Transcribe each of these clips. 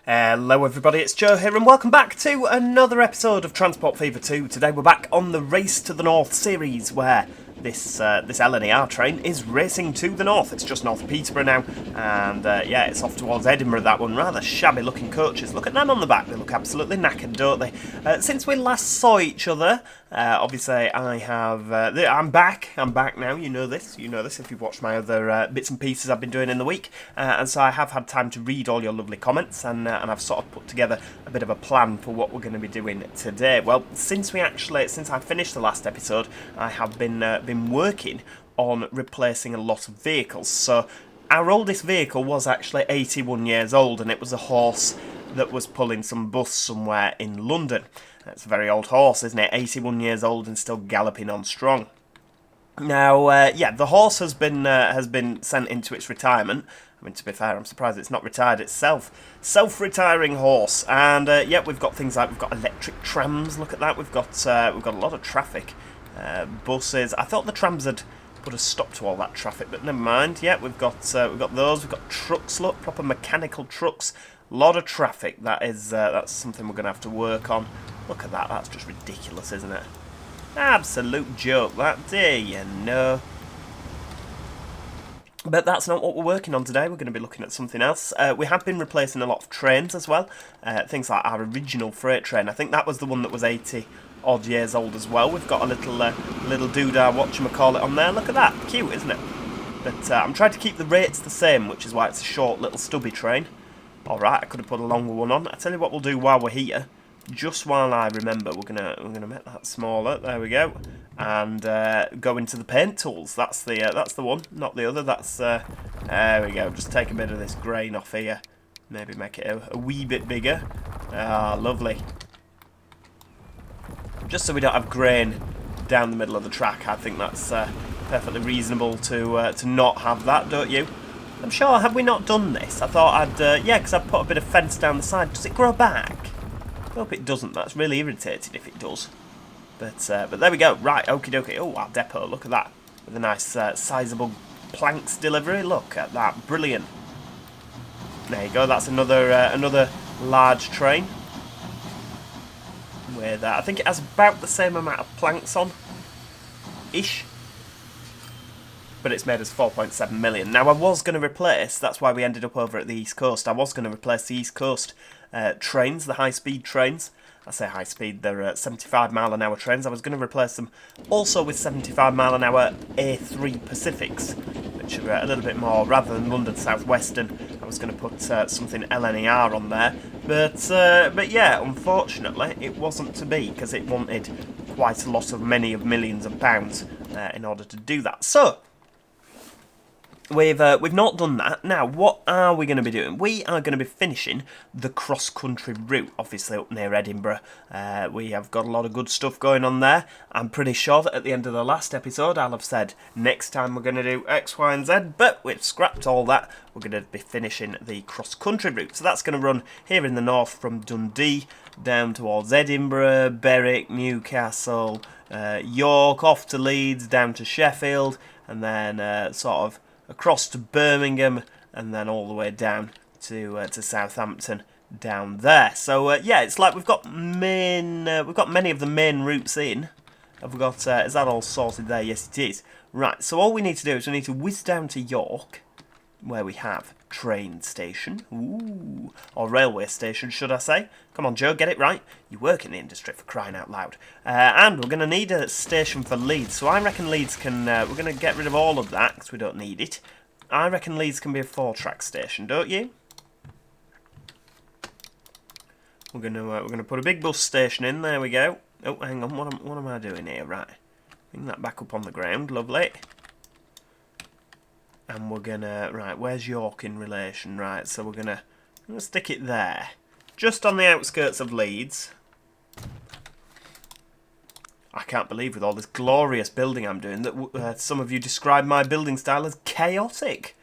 Hello everybody, it's Joe here and welcome back to another episode of Transport Fever 2. Today we're back on the Race to the North series where this LNER train is racing to the north. It's just north of Peterborough now and yeah, it's off towards Edinburgh, that one. Rather shabby looking coaches. Look at them on the back, they look absolutely knackered, don't they? Since we last saw each other, obviously I'm back now, you know this if you've watched my other bits and pieces I've been doing in the week, and so I have had time to read all your lovely comments and I've sort of put together a bit of a plan for what we're going to be doing today. Well, since I finished the last episode, I have been working on replacing a lot of vehicles. So our oldest vehicle was actually 81 years old, and it was a horse that was pulling some bus somewhere in London. That's a very old horse, isn't it? 81 years old and still galloping on strong. Now, yeah, the horse has been sent into its retirement. I mean, to be fair, I'm surprised it's not retired itself. Self-retiring horse, and yeah, we've got things like electric trams. Look at that. We've got a lot of traffic. Buses. I thought the trams had put a stop to all that traffic, but never mind. Yeah, we've got those. We've got trucks. Look, proper mechanical trucks. A lot of traffic. That's something we're going to have to work on. Look at that. That's just ridiculous, isn't it? Absolute joke, that, do you know? But that's not what we're working on today. We're going to be looking at something else. We have been replacing a lot of trains as well. Things like our original freight train. I think that was the one that was 80 odd years old as well. We've got a little doodah, whatchamacallit, on there. Look at that. Cute, isn't it? But I'm trying to keep the rates the same, which is why it's a short little stubby train. Alright, I could have put a longer one on. I tell you what we'll do while we're here. Just while I remember, we're gonna make that smaller. There we go, and go into the paint tools. That's the one, not the other. There we go. Just take a bit of this grain off here. Maybe make it a wee bit bigger. Ah, lovely. Just so we don't have grain down the middle of the track. I think that's perfectly reasonable to not have that, don't you? I'm sure. Have we not done this? I thought I'd yeah, because I've put a bit of fence down the side. Does it grow back? I hope it doesn't. That's really irritating if it does. But there we go. Right, okie dokie. Oh, our depot. Look at that. With a nice sizable planks delivery. Look at that. Brilliant. There you go. That's another large train. With I think it has about the same amount of planks on. Ish. But it's made as 4.7 million. Now, I was going to replace, that's why we ended up over at the East Coast, I was going to replace the East Coast trains, the high-speed trains. I say high-speed, they're 75-mile-an-hour trains. I was going to replace them also with 75-mile-an-hour A3 Pacifics, which are a little bit more, rather than London South Western, I was going to put something LNER on there. But yeah, unfortunately, it wasn't to be, because it wanted quite a lot of many of millions of pounds in order to do that. So, we've not done that. Now, what are we going to be doing? We are going to be finishing the cross-country route, obviously up near Edinburgh. We have got a lot of good stuff going on there. I'm pretty sure that at the end of the last episode, I'll have said next time we're going to do X, Y, and Z, but we've scrapped all that. We're going to be finishing the cross-country route. So that's going to run here in the north from Dundee down towards Edinburgh, Berwick, Newcastle, York, off to Leeds, down to Sheffield, and then sort of across to Birmingham, and then all the way down to Southampton down there. So yeah, it's like we've got many of the main routes in. Have we got? Is that all sorted there? Yes, it is. Right. So all we need to do is we need to whiz down to York, where we have train station, or railway station, should I say? Come on, Joe, get it right. You work in the industry, for crying out loud. And we're going to need a station for Leeds, so I reckon Leeds can. We're going to get rid of all of that because we don't need it. I reckon Leeds can be a 4-track station, don't you? We're going to put a big bus station in. There we go. Oh, hang on. What am I doing here? Right, bring that back up on the ground. Lovely. And we're gonna, right, where's York in relation? Right, so we're gonna stick it there. Just on the outskirts of Leeds. I can't believe with all this glorious building I'm doing that some of you describe my building style as chaotic.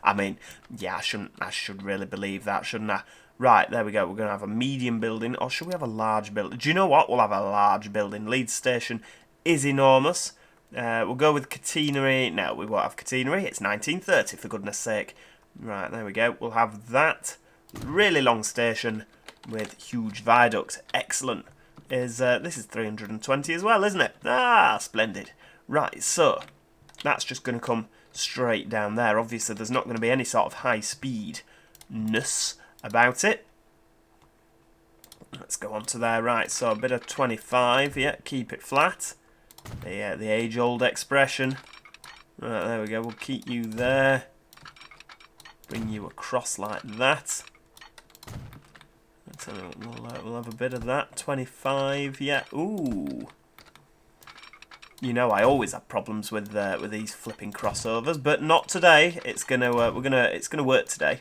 I mean, yeah, I should really believe that, shouldn't I? Right, there we go. We're going to have a medium building, or should we have a large building? Do you know what? We'll have a large building. Leeds Station is enormous. We'll go with catenary. No, we won't have catenary. It's 1930, for goodness sake. Right, there we go. We'll have that. really long station with huge viaducts. Excellent. This is 320 as well, isn't it? Ah, splendid. Right, so that's just going to come straight down there. Obviously, there's not going to be any sort of high-speedness about it. Let's go on to there. Right, so a bit of 25. Yeah, keep it flat. The age-old expression. Right, there we go. We'll keep you there. Bring you across like that. We'll have a bit of that. 25. Yeah. Ooh. You know, I always have problems with these flipping crossovers, but not today. It's gonna work today.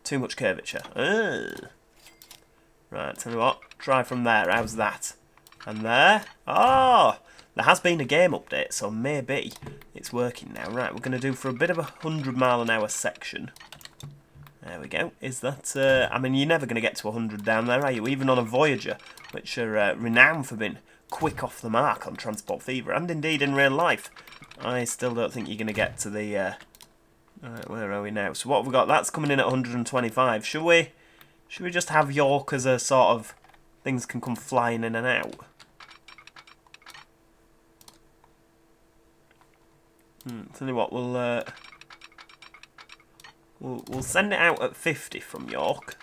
Too much curvature. Ugh. Right, tell you what. Try from there. How's that? And there. Oh, there has been a game update, so maybe it's working now. Right, we're gonna do for a bit of a 100-mile-an-hour section. There we go. Is that? I mean, you're never gonna get to 100 down there, are you? Even on a Voyager, which are renowned for being quick off the mark on Transport Fever, and indeed in real life. I still don't think you're going to get to the... where are we now? So what have we got? That's coming in at 125. Should we just have York as a sort of... Things can come flying in and out? Tell you what, we'll send it out at 50 from York.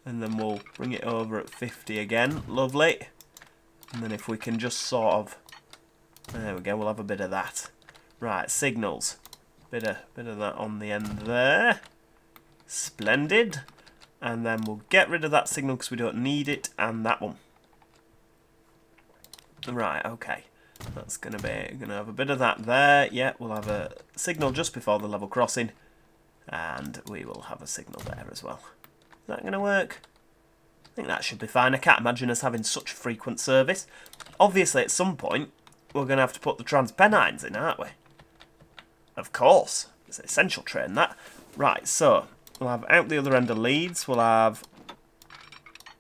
And then we'll bring it over at 50 again. Lovely. And then if we can just sort of... There we go, we'll have a bit of that. Right, signals. Bit of that on the end there. Splendid. And then we'll get rid of that signal because we don't need it. And that one. Right, okay. That's gonna have a bit of that there. Yeah, we'll have a signal just before the level crossing. And we will have a signal there as well. Is that gonna work? I think that should be fine. I can't imagine us having such frequent service. Obviously, at some point, we're going to have to put the Transpennines in, aren't we? Of course. It's an essential train, that. Right, so, we'll have out the other end of Leeds. We'll have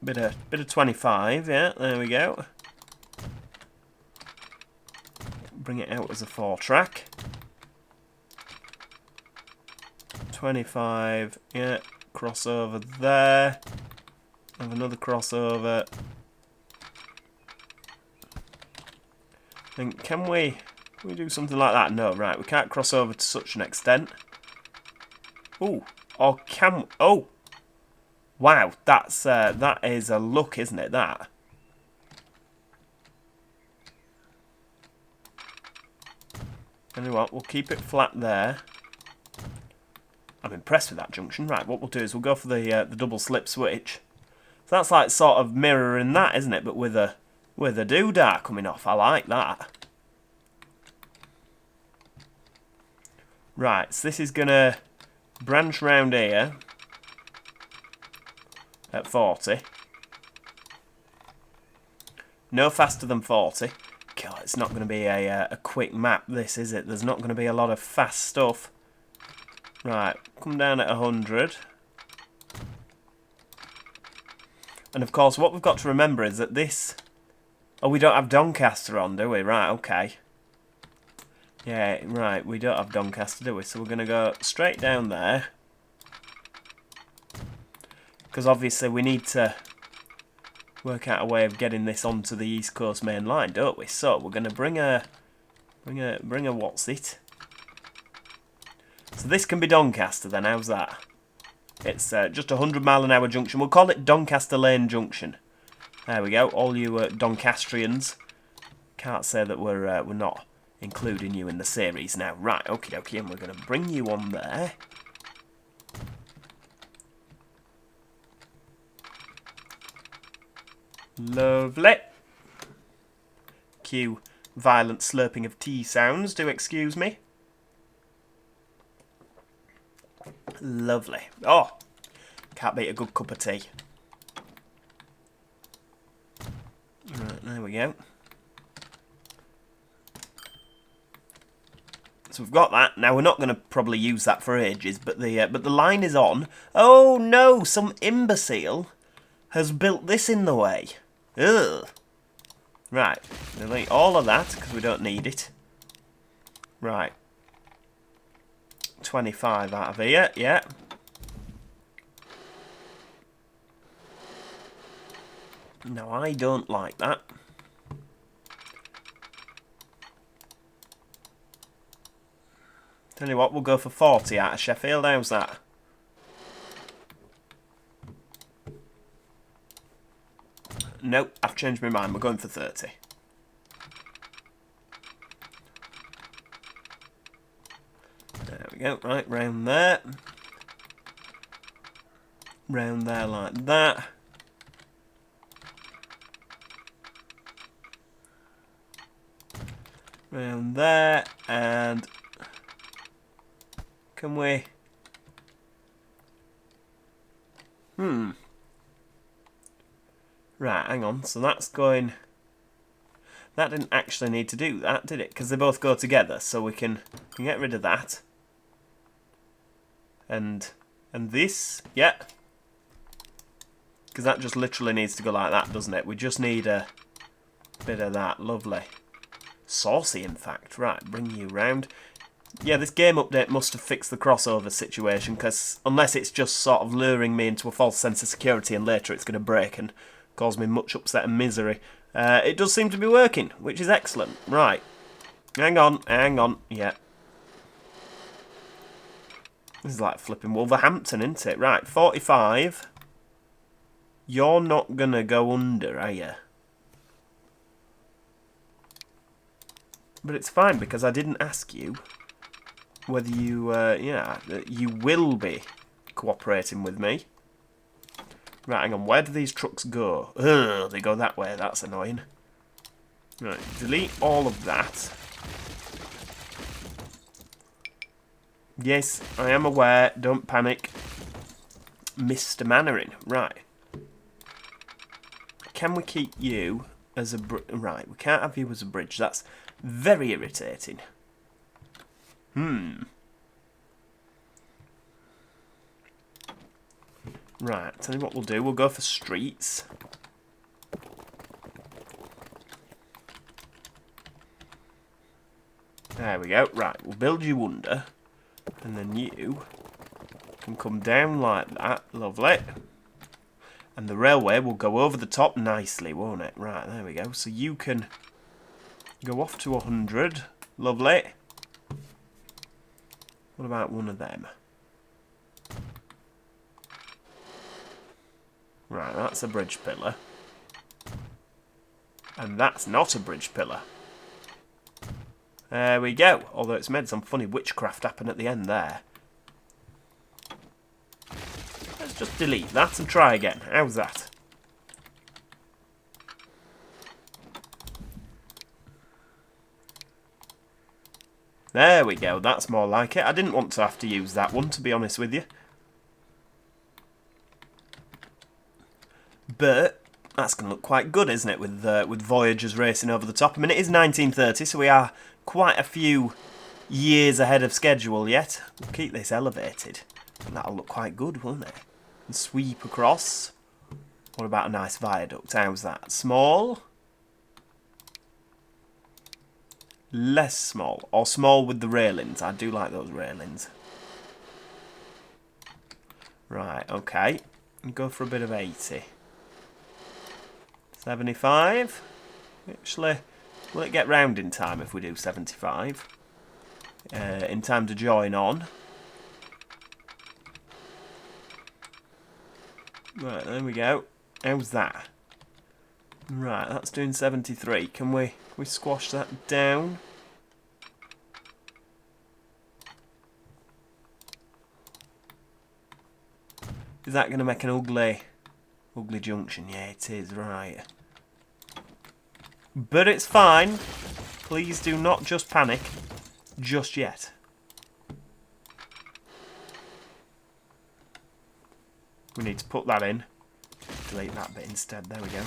a bit of 25. Yeah, there we go. Bring it out as a 4-track. 25. Yeah, crossover there. Have another crossover. And can we do something like that? No, right, we can't cross over to such an extent. Ooh, or can... Oh! Wow, that is a look, isn't it, that? Anyway, what, we'll keep it flat there. I'm impressed with that junction. Right, what we'll do is we'll go for the double slip switch. So that's like sort of mirroring that, isn't it? But with a doodah coming off. I like that. Right, so this is gonna branch round here at 40. No faster than 40. God, it's not going to be a quick map, this, is it? There's not going to be a lot of fast stuff. Right, come down at 100. And of course, what we've got to remember is that this... Oh, we don't have Doncaster on, do we? Right, okay. Yeah, right, we don't have Doncaster, do we? So we're going to go straight down there. Because obviously we need to work out a way of getting this onto the East Coast main line, don't we? So we're going to bring a what's it? So this can be Doncaster then, how's that? It's just a 100-mile-an-hour junction. We'll call it Doncaster Lane Junction. There we go. All you Doncastrians, can't say that we're not including you in the series now. Right, okie dokie, and we're going to bring you on there. Lovely. Cue violent slurping of tea sounds, do excuse me. Lovely. Oh, can't beat a good cup of tea. Right, there we go. So we've got that. Now we're not going to probably use that for ages, but the line is on. Oh no, some imbecile has built this in the way. Ugh. Right, delete all of that because we don't need it. Right. 25 out of here, yeah. Now, I don't like that. Tell you what, we'll go for 40 out of Sheffield. How's that? Nope, I've changed my mind. We're going for 30. There we go. Right, round there. Round there like that. Round there, and can we... Right, hang on. So that's going... That didn't actually need to do that, did it? Because they both go together, so we can get rid of that. And this, yeah. Because that just literally needs to go like that, doesn't it? We just need a bit of that. Lovely. Saucy, in fact. Right, bring you round. Yeah, this game update must have fixed the crossover situation, because unless it's just sort of luring me into a false sense of security and later it's going to break and cause me much upset and misery, it does seem to be working, which is excellent. Right. Hang on. Yeah. This is like flipping Wolverhampton, isn't it? Right, 45. You're not going to go under, are you? But it's fine, because I didn't ask you whether you, you will be cooperating with me. Right, hang on, where do these trucks go? Ugh, they go that way, that's annoying. Right, delete all of that. Yes, I am aware, don't panic. Mr. Mannering, right. Can we keep you as a right, we can't have you as a bridge, that's very irritating. Right, tell you what we'll do. We'll go for streets. There we go. Right, we'll build you under. And then you can come down like that. Lovely. And the railway will go over the top nicely, won't it? Right, there we go. So you can go off to 100. Lovely. What about one of them? Right, that's a bridge pillar. And that's not a bridge pillar. There we go. Although it's made some funny witchcraft happen at the end there. Let's just delete that and try again. How's that? There we go. That's more like it. I didn't want to have to use that one, to be honest with you. But that's going to look quite good, isn't it, with Voyagers racing over the top. I mean, it is 1930, so we are quite a few years ahead of schedule yet. We'll keep this elevated, and that'll look quite good, won't it? And sweep across. What about a nice viaduct? How's that? Small? Less small. Or small with the railings. I do like those railings. Right, okay. And go for a bit of 80. 75. Actually, will it get round in time if we do 75? In time to join on. Right, there we go. How's that? Right, that's doing 73. Can we squash that down? Is that going to make an ugly junction? Yeah, it is, right. But it's fine. Please do not just panic just yet. We need to put that in. Delete that bit instead. There we go.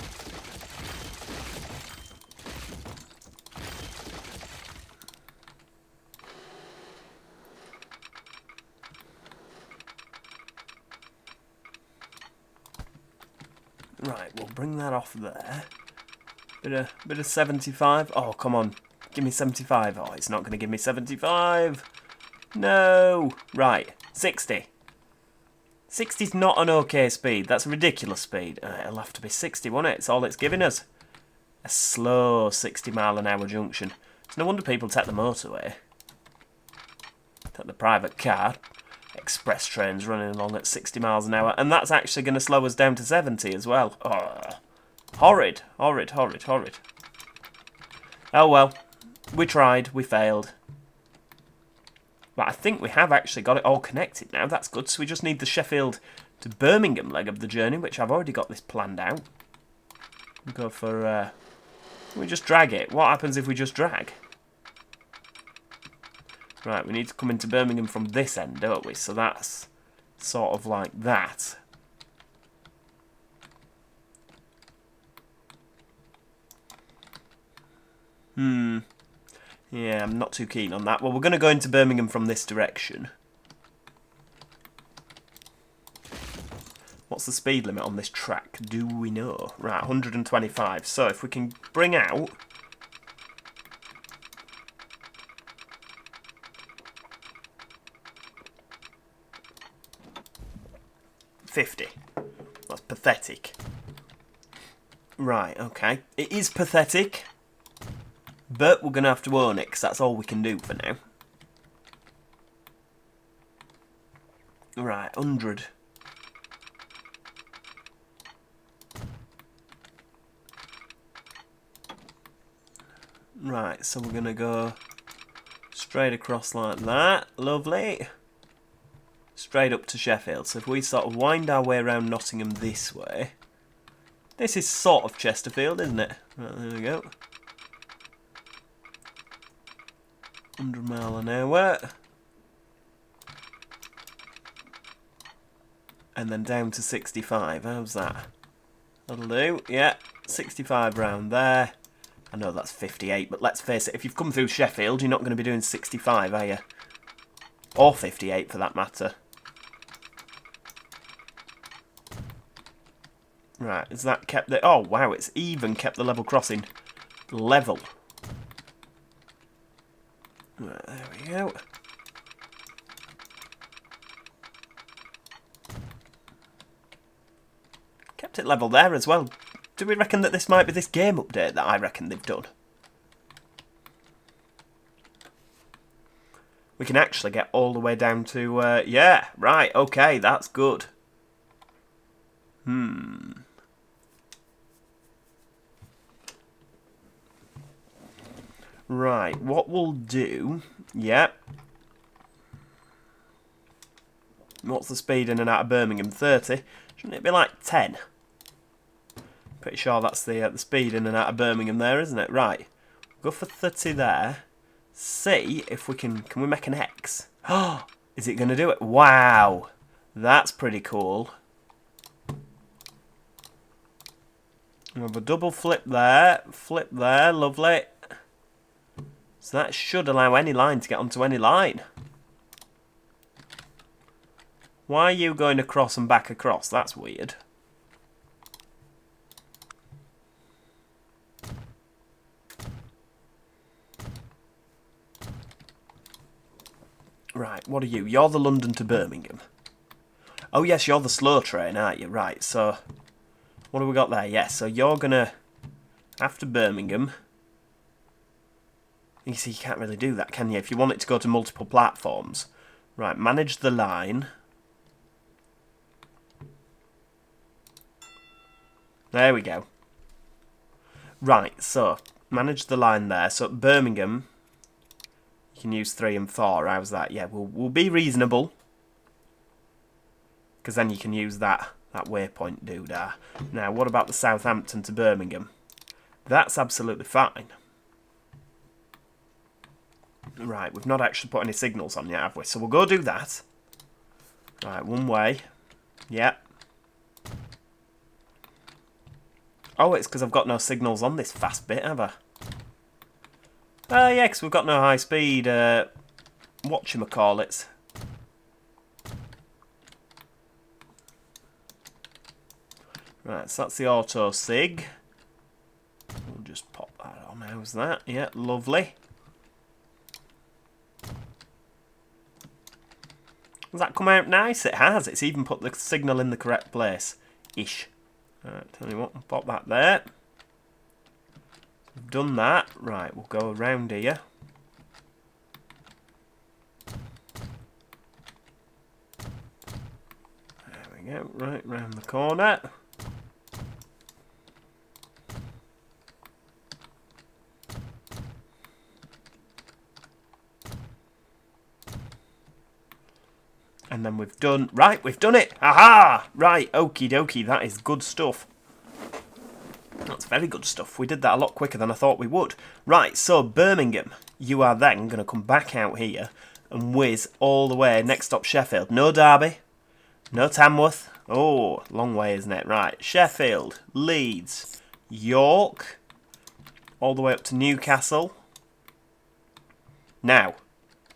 Right, we'll bring that off there. Bit of 75. Oh, come on. Give me 75. Oh, it's not going to give me 75. No. Right, 60. 60's not an okay speed. That's a ridiculous speed. It'll have to be 60, won't it? It's all it's giving us. A slow 60-mile-an-hour junction. It's no wonder people take the motorway. Take the private car. Express trains running along at 60 miles an hour. And that's actually going to slow us down to 70 as well. Oh, horrid. Horrid, horrid, horrid. Oh well. We tried. We failed. But I think we have actually got it all connected now. That's good. So we just need the Sheffield to Birmingham leg of the journey, which I've already got this planned out. We'll go for... we just drag it. What happens if we just drag? Right, we need to come into Birmingham from this end, don't we? So that's sort of like that. Yeah, I'm not too keen on that. Well, we're going to go into Birmingham from this direction. What's the speed limit on this track? Do we know? Right, 125. So if we can bring out... 50. That's pathetic. Right, okay. It is pathetic. But we're going to have to own it, because that's all we can do for now. Right, 100. Right, so we're going to go straight across like that. Lovely. Straight up to Sheffield. So if we sort of wind our way around Nottingham this way. This is sort of Chesterfield, isn't it? Right, there we go. 100 mile an hour. And then down to 65. How's that? That'll do. Yeah, 65 round there. I know that's 58, but let's face it, if you've come through Sheffield, you're not going to be doing 65, are you? Or 58 for that matter. Right, is that kept the... Oh, wow, it's even kept the level crossing level. Right, there we go. Kept it level there as well. Do we reckon that this might be this game update that I reckon they've done? We can actually get all the way down to... yeah, right, okay, that's good. Right, what we'll do... Yeah. What's the speed in and out of Birmingham? 30. Shouldn't it be like 10? Pretty sure that's the speed in and out of Birmingham there, isn't it? Right. Go for 30 there. See if we can... Can we make an X? Oh, is it going to do it? Wow. That's pretty cool. We have a double flip there. Flip there. Lovely. So that should allow any line to get onto any line. Why are you going across and back across? That's weird. Right, what are you? You're the London to Birmingham. Oh yes, you're the slow train, aren't you? Right, so... What have we got there? Yes, so you're going to... After Birmingham... You see, you can't really do that, can you? If you want it to go to multiple platforms. Right, manage the line. There we go. Right, so, manage the line there. So, Birmingham, you can use 3 and 4. How's that? Yeah, we'll be reasonable. Because then you can use that waypoint doodah. Now, what about the Southampton to Birmingham? That's absolutely fine. Right, we've not actually put any signals on yet, have we? So we'll go do that. Right, one way. Yep. Oh, it's because I've got no signals on this fast bit, have I? Yeah, because we've got no high speed, whatchamacallits. Right, so that's the auto sig. We'll just pop that on. How's that? Yeah, lovely. Has that come out nice? It has. It's even put the signal in the correct place. Ish. Alright, tell you what, I'll pop that there. We've done that. Right, we'll go around here. There we go, right round the corner. And then we've done... Right, we've done it! Aha! Right, okie dokie, that is good stuff. That's very good stuff. We did that a lot quicker than I thought we would. Right, so Birmingham, you are then going to come back out here and whiz all the way, next stop Sheffield. No Derby, no Tamworth. Oh, long way, isn't it? Right, Sheffield, Leeds, York, all the way up to Newcastle. Now...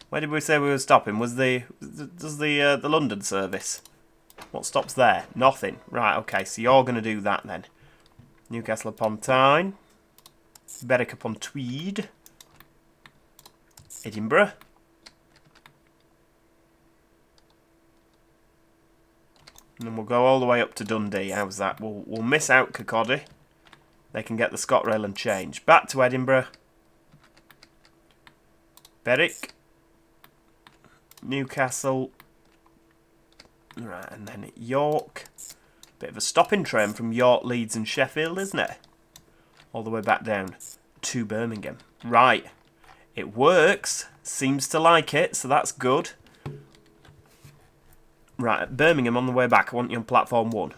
Where did we say we were stopping? Does the London service? What stops there? Nothing. Right, okay, so you're going to do that then. Newcastle upon Tyne. Berwick upon Tweed. Edinburgh. And then we'll go all the way up to Dundee. How's that? We'll miss out Kirkcaldy. They can get the ScotRail and change. Back to Edinburgh. Berwick. Newcastle, right, and then York. Bit of a stopping train from York, Leeds and Sheffield, isn't it? All the way back down to Birmingham. Right, it works, seems to like it, so that's good. Right, at Birmingham on the way back, I want you on platform 1.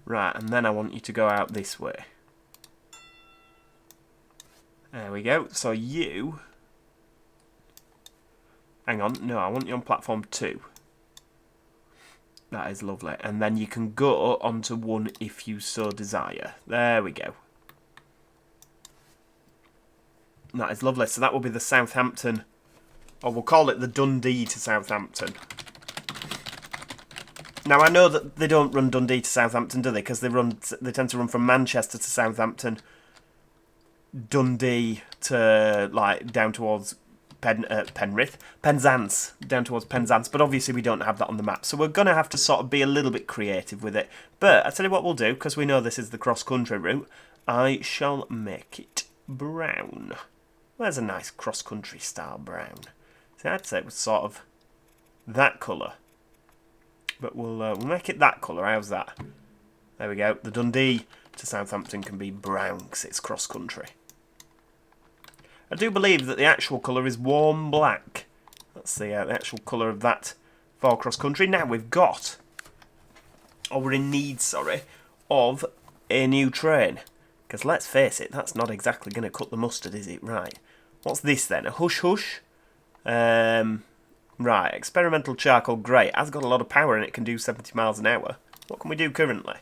Right, and then I want you to go out this way. There we go. So you... Hang on. No, I want you on platform 2. That is lovely. And then you can go onto 1 if you so desire. There we go. That is lovely. So that will be the Southampton... Or we'll call it the Dundee to Southampton. Now, I know that they don't run Dundee to Southampton, do they? Because they tend to run from Manchester to Southampton, Dundee to, like, down towards Penrith, Penzance, down towards Penzance. But obviously we don't have that on the map. So we're going to have to sort of be a little bit creative with it. But I tell you what we'll do, because we know this is the cross-country route, I shall make it brown. Where's a nice cross-country style brown? See, I'd say it was sort of that colour. But we'll make it that colour. How's that? There we go. The Dundee to Southampton can be brown because it's cross-country. I do believe that the actual colour is warm black. That's the actual colour of that for cross-country. Now we've got, or we're in need, sorry, of a new train. Because let's face it, that's not exactly going to cut the mustard, is it? Right. What's this then? A hush-hush? Right, experimental charcoal grey. Has got a lot of power and it can do 70 miles an hour. What can we do currently?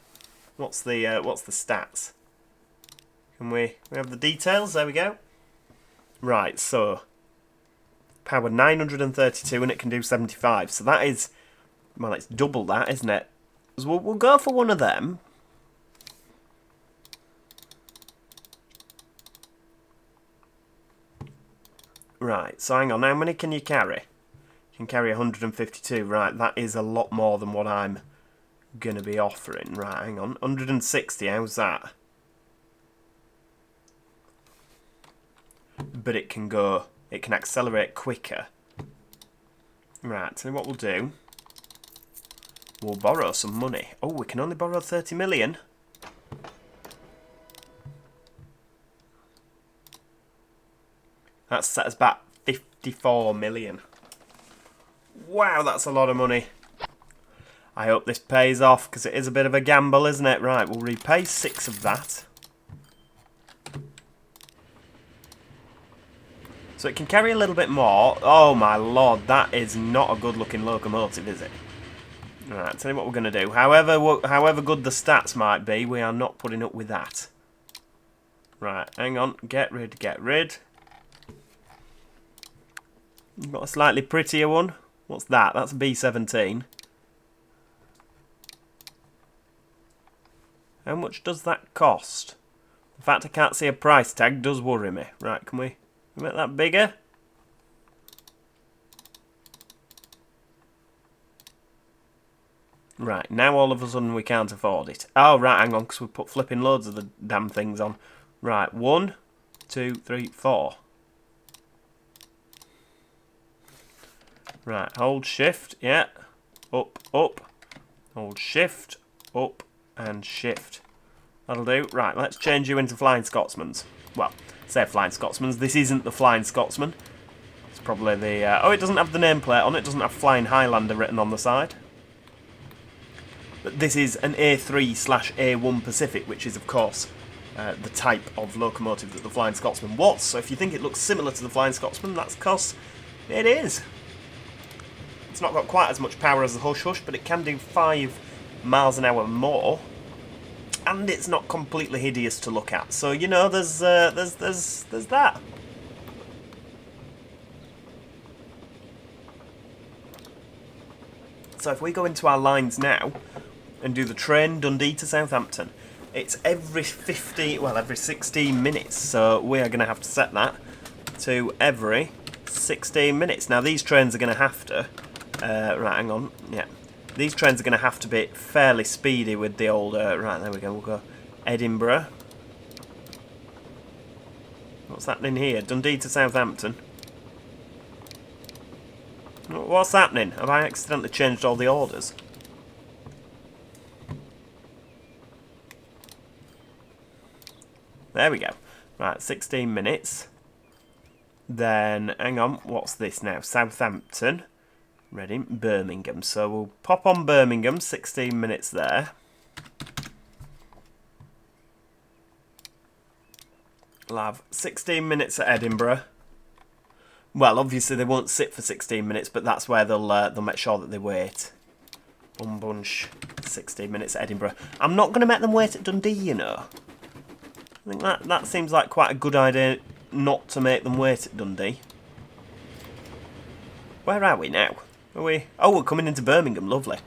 What's the stats? Can we have the details? There we go. Right, so power 932 and it can do 75. So that is, well, it's double that, isn't it? So we'll go for one of them. Right, so hang on, how many can you carry? You can carry 152, right, that is a lot more than what I'm going to be offering. Right, hang on, 160, how's that? But it can accelerate quicker. Right, so what we'll do, we'll borrow some money. Oh, we can only borrow 30 million. That's set us back 54 million. Wow, that's a lot of money. I hope this pays off, because it is a bit of a gamble, isn't it? Right, we'll repay 6 of that. So it can carry a little bit more. Oh my lord, that is not a good looking locomotive, is it? Alright, tell you what we're going to do. However good the stats might be, we are not putting up with that. Right, hang on. Get rid, get rid. You've got a slightly prettier one. What's that? That's a B17. How much does that cost? The fact I can't see a price tag does worry me. Right, can we make that bigger? Right, now all of a sudden we can't afford it. Oh, right, hang on, because we put flipping loads of the damn things on. Right, 1, 2, 3, 4. Right, hold shift, yeah. Up, up. Hold shift, up, and shift. That'll do. Right, let's change you into Flying Scotsman's. Well, say Flying Scotsman's. This isn't the Flying Scotsman. It's probably the... oh, it doesn't have the nameplate on it. It doesn't have Flying Highlander written on the side. But this is an A3/A1 Pacific, which is, of course, the type of locomotive that the Flying Scotsman was. So if you think it looks similar to the Flying Scotsman, that's because it is. It's not got quite as much power as the Hush Hush, but it can do 5 miles an hour more. And it's not completely hideous to look at. So, you know, there's that. So if we go into our lines now and do the train Dundee to Southampton, it's every 16 minutes. So we are going to have to set that to every 16 minutes. Now these trains are going to have to... right, hang on. Yeah. These trains are going to have to be fairly speedy with the old... right, there we go. We'll go Edinburgh. What's happening here? Dundee to Southampton. What's happening? Have I accidentally changed all the orders? There we go. Right, 16 minutes. Then, hang on, what's this now? Southampton. Reading, Birmingham. So we'll pop on Birmingham, 16 minutes there. We'll have 16 minutes at Edinburgh. Well, obviously they won't sit for 16 minutes, but that's where they'll make sure that they wait. Bunch, 16 minutes at Edinburgh. I'm not going to make them wait at Dundee, you know. I think that seems like quite a good idea not to make them wait at Dundee. Where are we now? Are we? Oh, we're coming into Birmingham, lovely.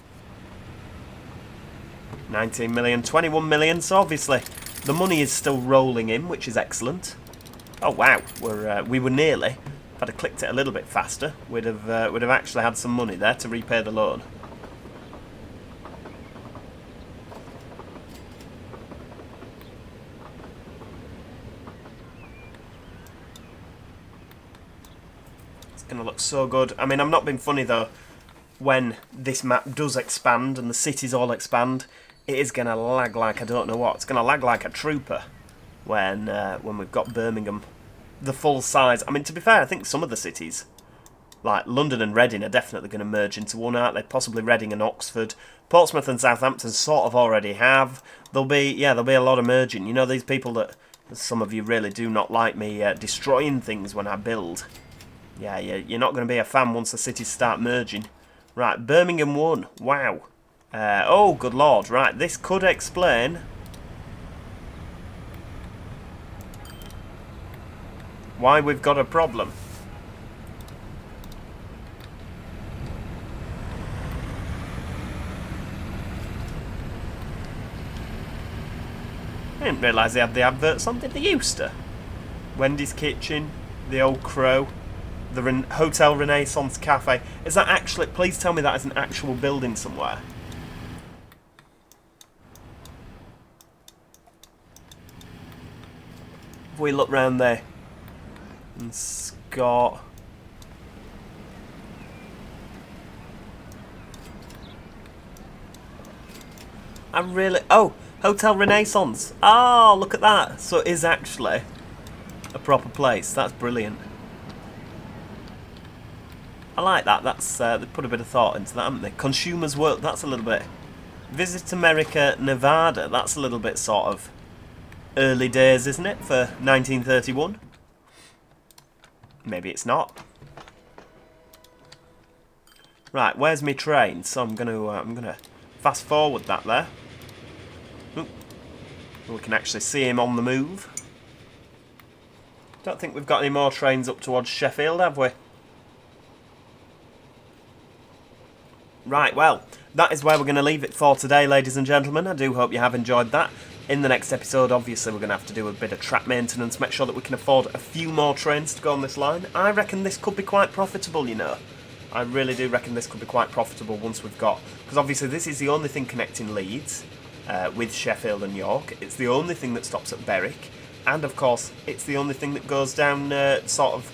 19 million, 21 million, so obviously the money is still rolling in, which is excellent. Oh wow, we were nearly... If I'd have clicked it a little bit faster, we'd have actually had some money there to repay the loan. It's going to look so good. I mean, I'm not being funny though. When this map does expand and the cities all expand, it is going to lag like I don't know what. It's going to lag like a trooper when we've got Birmingham the full size. I mean, to be fair, I think some of the cities, like London and Reading, are definitely going to merge into one, aren't they? Possibly Reading and Oxford. Portsmouth and Southampton sort of already have. There'll be a lot of merging. You know, these people that, some of you really do not like me destroying things when I build. Yeah, you're not going to be a fan once the cities start merging. Right, Birmingham won. Wow. Oh, good lord. Right, this could explain... why we've got a problem. I didn't realise they had the adverts on, did they used to? Wendy's Kitchen, the Old Crow, the Hotel Renaissance Cafe. Is that actually... please tell me that is an actual building somewhere. If we look round there... and Scott. I'm really... oh, Hotel Renaissance. Oh, look at that. So it is actually a proper place. That's brilliant. I like that. That's they put a bit of thought into that, haven't they? Consumers World. That's a little bit... Visit America, Nevada. That's a little bit sort of early days, isn't it, for 1931? Maybe it's not. Right, where's my train? So I'm gonna fast forward that there. Ooh. We can actually see him on the move. Don't think we've got any more trains up towards Sheffield, have we? Right, well, that is where we're going to leave it for today, ladies and gentlemen. I do hope you have enjoyed that. In the next episode, obviously, we're going to have to do a bit of track maintenance, make sure that we can afford a few more trains to go on this line. I reckon this could be quite profitable, you know. I really do reckon this could be quite profitable once we've got... Because obviously this is the only thing connecting Leeds with Sheffield and York. It's the only thing that stops at Berwick. And of course, it's the only thing that goes down, sort of,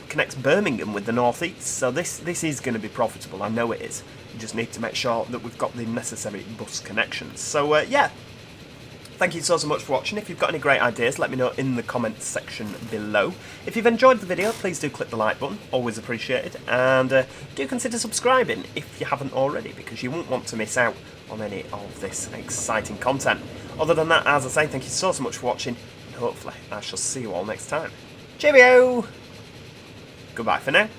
connects Birmingham with the North East. So this is going to be profitable, I know it is. We just need to make sure that we've got the necessary bus connections. So, yeah. Thank you so much for watching. If you've got any great ideas, let me know in the comments section below. If you've enjoyed the video, please do click the like button, always appreciated, and do consider subscribing if you haven't already, because you won't want to miss out on any of this exciting content. Other than that, as I say, thank you so much for watching, and hopefully I shall see you all next time. Cheerio! Goodbye for now.